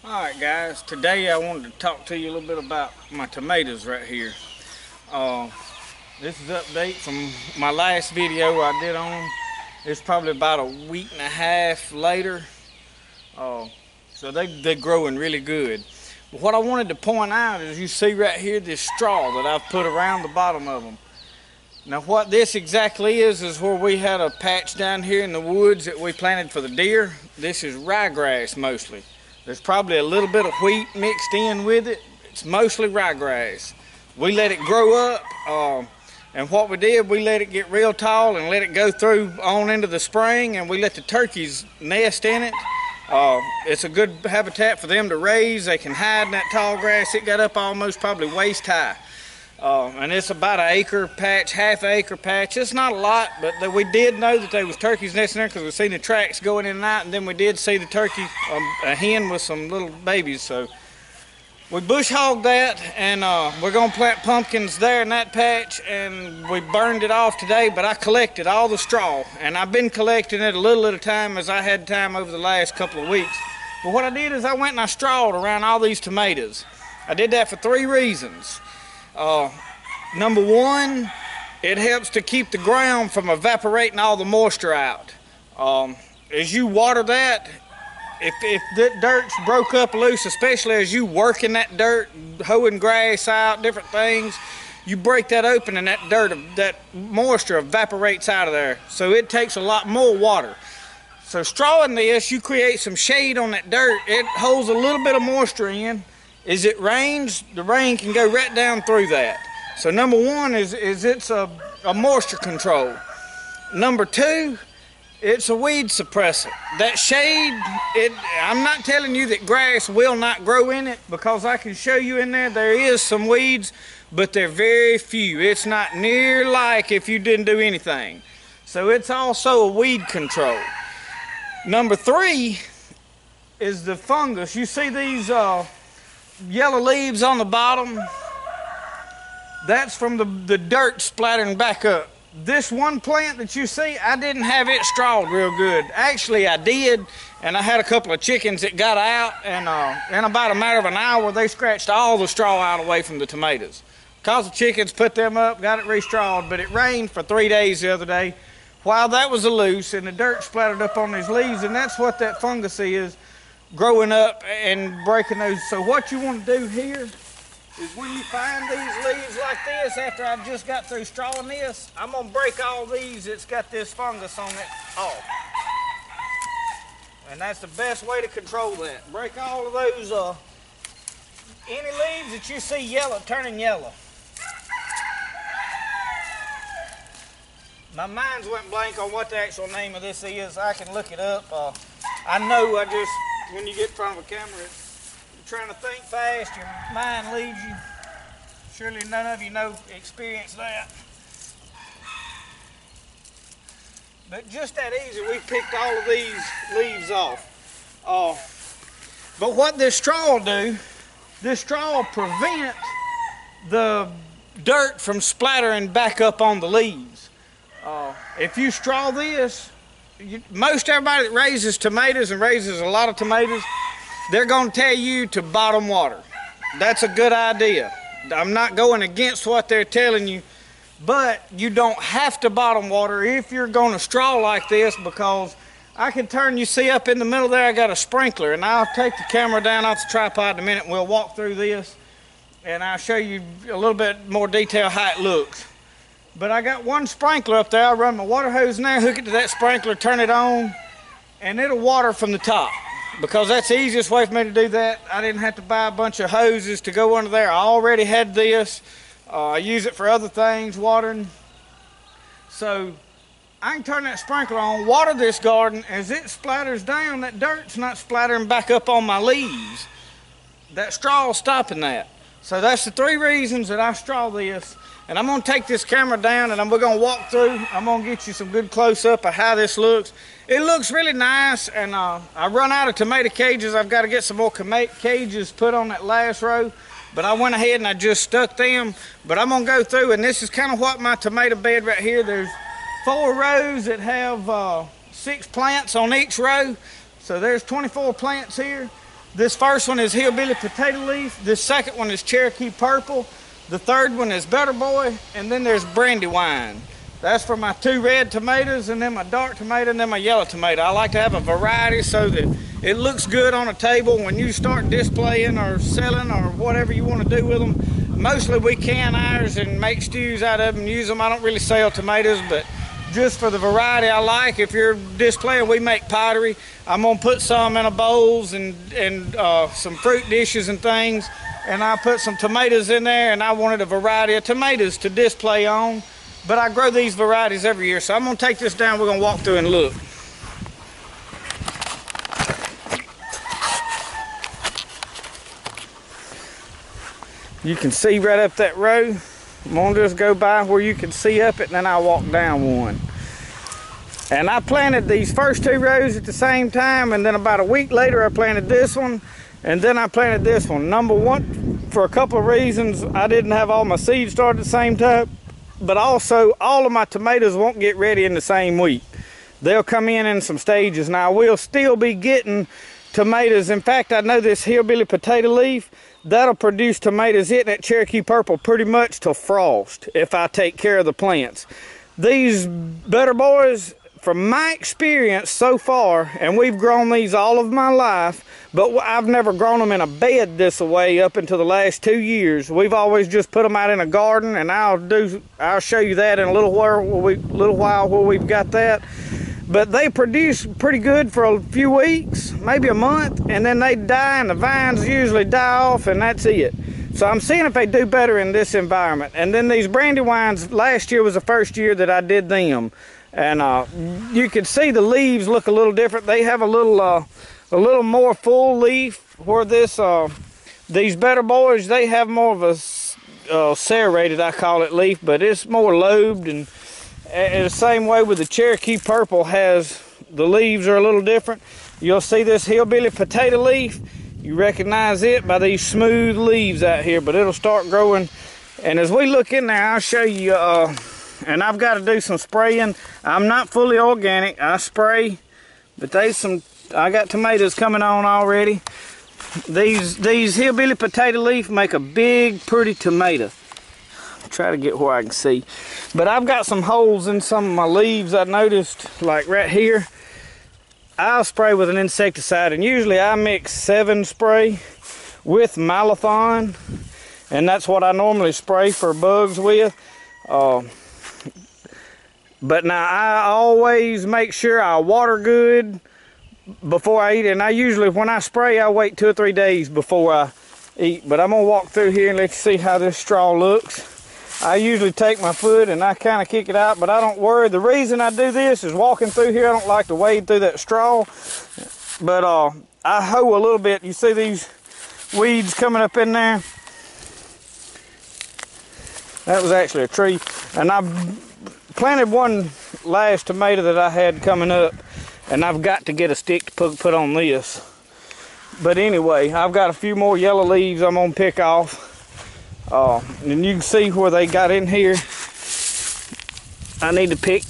Alright guys, today I wanted to talk to you a little bit about my tomatoes right here. This is an update from my last video I did on them. It's probably about a week and a half later. So they're growing really good. But what I wanted to point out is you see right here this straw that I've put around the bottom of them. Now what this exactly is where we had a patch down here in the woods that we planted for the deer. This is ryegrass mostly. There's probably a little bit of wheat mixed in with it. It's mostly ryegrass. We let it grow up, and what we did, we let it get real tall and let it go through on into the spring, and we let the turkeys nest in it. It's a good habitat for them to raise. They can hide in that tall grass. It got up almost probably waist high. And it's about an acre patch, half-acre patch. It's not a lot, but we did know that there was turkeys nesting there because we've seen the tracks going in and out, and then we did see the turkey, a hen with some little babies. So we bush hogged that, and we're going to plant pumpkins there in that patch, and we burned it off today, but I collected all the straw, and I've been collecting it a little at a time as I had time over the last couple of weeks. But what I did is I went and I strawed around all these tomatoes. I did that for 3 reasons. Number one, it helps to keep the ground from evaporating all the moisture out. As you water that, if the dirt's broke up loose, especially as you work in that dirt, hoeing grass out, different things, you break that open and that dirt, that moisture evaporates out of there. So it takes a lot more water. So strawing this, you create some shade on that dirt. It holds a little bit of moisture in. As it rains, the rain can go right down through that. So number one is it's a moisture control. Number two, it's a weed suppressant. That shade, I'm not telling you that grass will not grow in it, because I can show you in there is some weeds, but they're very few. It's not near like if you didn't do anything. So it's also a weed control. Number three is the fungus. You see these yellow leaves on the bottom? That's from the dirt splattering back up. This one plant that you see, I didn't have it strawed real good. Actually, I did, and I had a couple of chickens that got out, and in about a matter of an hour, they scratched all the straw out away from the tomatoes. Because the chickens put them up, got it re-strawed, but it rained for 3 days the other day while that was loose, and the dirt splattered up on these leaves, and that's what that fungus is, growing up and breaking those. So what you want to do here is when you find these leaves like this, after I just got through strawing this, I'm going to break all these that's got this fungus on it off. And that's the best way to control that. Break all of those, any leaves that you see yellow, turning yellow. My mind's went blank on what the actual name of this is. I can look it up. I know when you get in front of a camera, you're trying to think fast, your mind leaves you. Surely none of you experience that. But just that easy, we picked all of these leaves off. But what this straw will do, this straw will prevent the dirt from splattering back up on the leaves. If you straw this, most everybody that raises tomatoes and raises a lot of tomatoes, they're going to tell you to bottom water. That's a good idea. I'm not going against what they're telling you, but you don't have to bottom water if you're going to straw like this, because I can turn, you see up in the middle there, I got a sprinkler, and I'll take the camera down off the tripod in a minute, and we'll walk through this, and I'll show you a little bit more detail how it looks. But I got one sprinkler up there. I run my water hose in there, hook it to that sprinkler, turn it on, and it'll water from the top, because that's the easiest way for me to do that. I didn't have to buy a bunch of hoses to go under there. I already had this. I use it for other things, watering. So I can turn that sprinkler on, water this garden. As it splatters down, that dirt's not splattering back up on my leaves. That straw is stopping that. So that's the 3 reasons that I straw this. And I'm going to take this camera down, and we're going to walk through. I'm going to get you some good close-up of how this looks. It looks really nice, and I run out of tomato cages. I've got to get some more cages put on that last row. But I went ahead and I just stuck them. But I'm going to go through, and this is kind of what my tomato bed right here. There's 4 rows that have 6 plants on each row. So there's 24 plants here. This first one is hillbilly potato leaf. This second one is Cherokee purple. The third one is Better Boy, and then there's Brandywine. That's for my 2 red tomatoes, and then my dark tomato, and then my yellow tomato. I like to have a variety so that it looks good on a table when you start displaying or selling or whatever you want to do with them. Mostly we can ours and make stews out of them and use them. I don't really sell tomatoes, but just for the variety I like. If you're displaying, we make pottery. I'm gonna put some in a bowls and some fruit dishes and things, and I put some tomatoes in there, and I wanted a variety of tomatoes to display on. But I grow these varieties every year, so I'm gonna take this down. We're gonna walk through and look. You can see right up that row. I'm gonna just go by where you can see up it, and then I'll walk down one. And I planted these first 2 rows at the same time, and then about a week later I planted this one, and then I planted this one. Number one, for a couple of reasons, I didn't have all my seeds started at the same time, but also all of my tomatoes won't get ready in the same week. They'll come in some stages. Now I will still be getting tomatoes. In fact, I know this hillbilly potato leaf, that'll produce tomatoes, it and that Cherokee purple, pretty much till frost if I take care of the plants. These Better Boys, from my experience so far, and we've grown these all of my life, but I've never grown them in a bed this way up until the last 2 years. We've always just put them out in a garden, and I'll show you that in a little while where we've got that. But they produce pretty good for a few weeks, maybe a month, and then they die, and the vines usually die off, and that's it. So I'm seeing if they do better in this environment. And then these Brandywines, last year was the first year that I did them. And you can see the leaves look a little different. They have a little more full leaf, where these Better Boys, they have more of a serrated, I call it, leaf, but it's more lobed. And the same way with the Cherokee purple, has the leaves are a little different. You'll see this hillbilly potato leaf, you recognize it by these smooth leaves out here, but it'll start growing. And as we look in there, I'll show you, and I've got to do some spraying. I'm not fully organic, I spray, but I got tomatoes coming on already. These hillbilly potato leaf make a big, pretty tomato. Try to get where I can see, but I've got some holes in some of my leaves. I noticed, like right here. I'll spray with an insecticide, and usually I mix 7 spray with malathion, and that's what I normally spray for bugs with. But now I always make sure I water good before I eat it, and I usually, when I spray, I wait 2 or 3 days before I eat. But I'm gonna walk through here and let you see how this straw looks. I usually take my foot and I kind of kick it out, but I don't worry. The reason I do this is walking through here, I don't like to wade through that straw. But I hoe a little bit. You see these weeds coming up in there? That was actually a tree. And I planted one last tomato that I had coming up, and I've got to get a stick to put on this. But anyway, I've got a few more yellow leaves I'm gonna pick off. And you can see where they got in here. I need to pick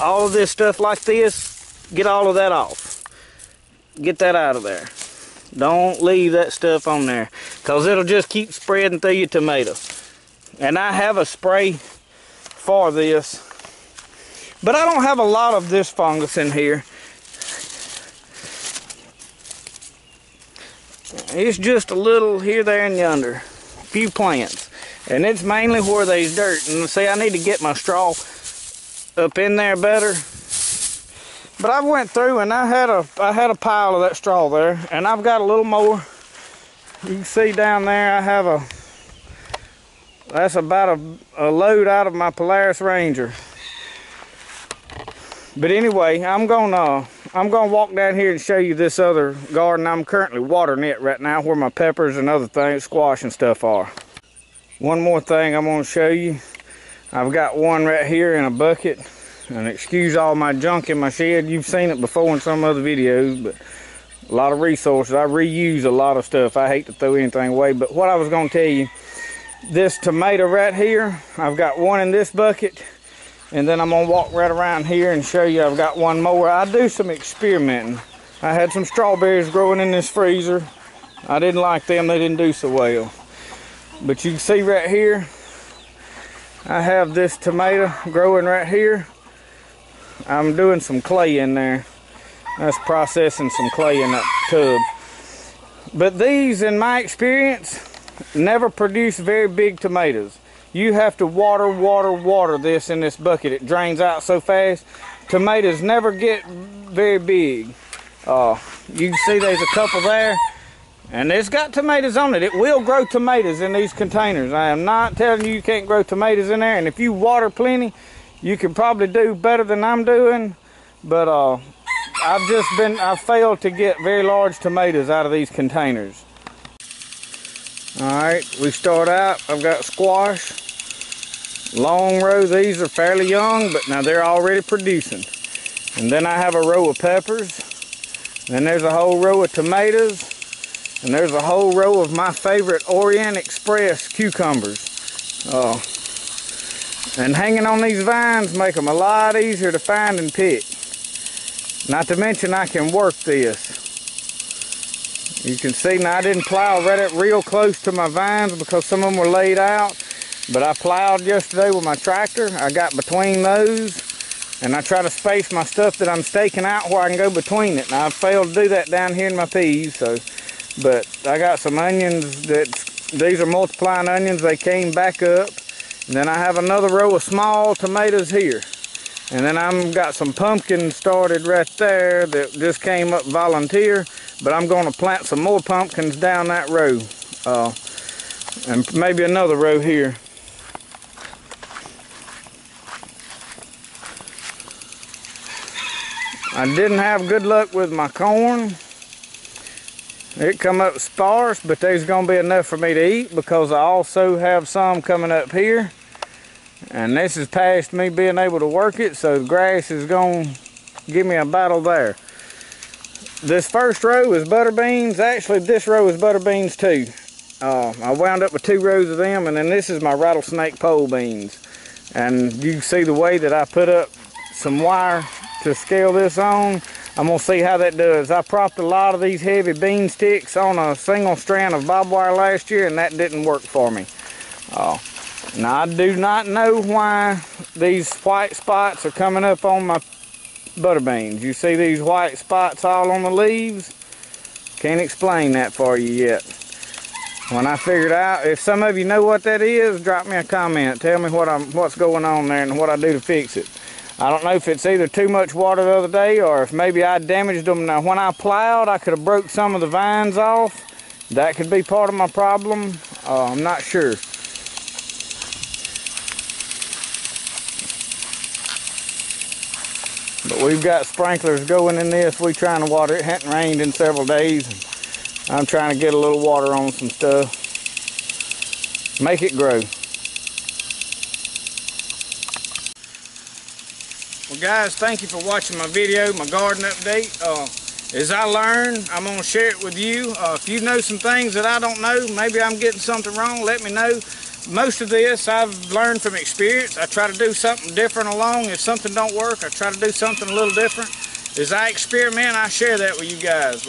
all of this stuff like this, get all of that off. Get that out of there. Don't leave that stuff on there, because it'll just keep spreading through your tomato. And I have a spray for this, but I don't have a lot of this fungus in here. It's just a little here, there, and yonder. Few plants, and it's mainly where there's dirt. And see, I need to get my straw up in there better. But I went through and I had a pile of that straw there, and I've got a little more. You can see down there I have that's about a load out of my Polaris Ranger. But anyway, I'm gonna walk down here and show you this other garden. I'm currently watering it right now, where my peppers and other things, squash and stuff are. One more thing I'm gonna show you. I've got one right here in a bucket, and excuse all my junk in my shed. You've seen it before in some other videos, but a lot of resources. I reuse a lot of stuff. I hate to throw anything away, but what I was gonna tell you, this tomato right here, I've got one in this bucket. And then I'm gonna walk right around here and show you I've got one more. I do some experimenting. I had some strawberries growing in this freezer. I didn't like them, they didn't do so well. But you can see right here, I have this tomato growing right here. I'm doing some clay in there. That's processing some clay in that tub. But these, in my experience, never produce very big tomatoes. You have to water this in this bucket. It drains out so fast. Tomatoes never get very big. You can see there's a couple there. And it's got tomatoes on it. It will grow tomatoes in these containers. I am not telling you you can't grow tomatoes in there. And if you water plenty, you can probably do better than I'm doing. But I've failed to get very large tomatoes out of these containers. Alright, we start out. I've got squash. Long row. These are fairly young, but now they're already producing. And then I have a row of peppers. Then there's a whole row of tomatoes. And there's a whole row of my favorite Orient Express cucumbers. And hanging on these vines make them a lot easier to find and pick. Not to mention I can work this. You can see now I didn't plow right up real close to my vines because some of them were laid out. But I plowed yesterday with my tractor. I got between those. And I try to space my stuff that I'm staking out where I can go between it. Now I've failed to do that down here in my peas. But I got some onions these are multiplying onions. They came back up. And then I have another row of small tomatoes here. And then I've got some pumpkins started right there that just came up volunteer. But I'm going to plant some more pumpkins down that row. And maybe another row here. I didn't have good luck with my corn. It come up sparse, but there's going to be enough for me to eat because I also have some coming up here. And this is past me being able to work it, so the grass is going to give me a battle there. This first row is butter beans. Actually, this row is butter beans too. I wound up with 2 rows of them, and then this is my rattlesnake pole beans. And you can see the way that I put up some wire to scale this on. I'm going to see how that does. I propped a lot of these heavy bean sticks on a single strand of barbed wire last year, and that didn't work for me. Now, I do not know why these white spots are coming up on my butter beans. You see these white spots all on the leaves? Can't explain that for you yet. When I figure it out, if some of you know what that is, drop me a comment. Tell me what's going on there and what I do to fix it. I don't know if it's either too much water the other day or if maybe I damaged them. Now, when I plowed, I could have broke some of the vines off. That could be part of my problem. I'm not sure. But we've got sprinklers going in this. We're trying to water it. It hadn't rained in several days. I'm trying to get a little water on some stuff. Make it grow. Well guys, thank you for watching my video, my garden update. As I learn, I'm going to share it with you. If you know some things that I don't know, maybe I'm getting something wrong, let me know. Most of this I've learned from experience. I try to do something different along. If something don't work, I try to do something a little different. As I experiment, I share that with you guys.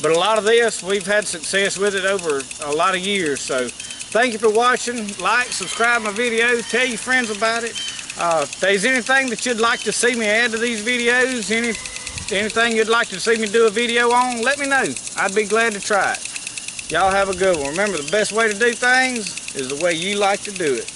But a lot of this, we've had success with it over a lot of years. So thank you for watching. Like, subscribe my videos, tell your friends about it. If there's anything that you'd like to see me add to these videos, anything you'd like to see me do a video on, let me know. I'd be glad to try it. Y'all have a good one. Remember, the best way to do things is the way you like to do it.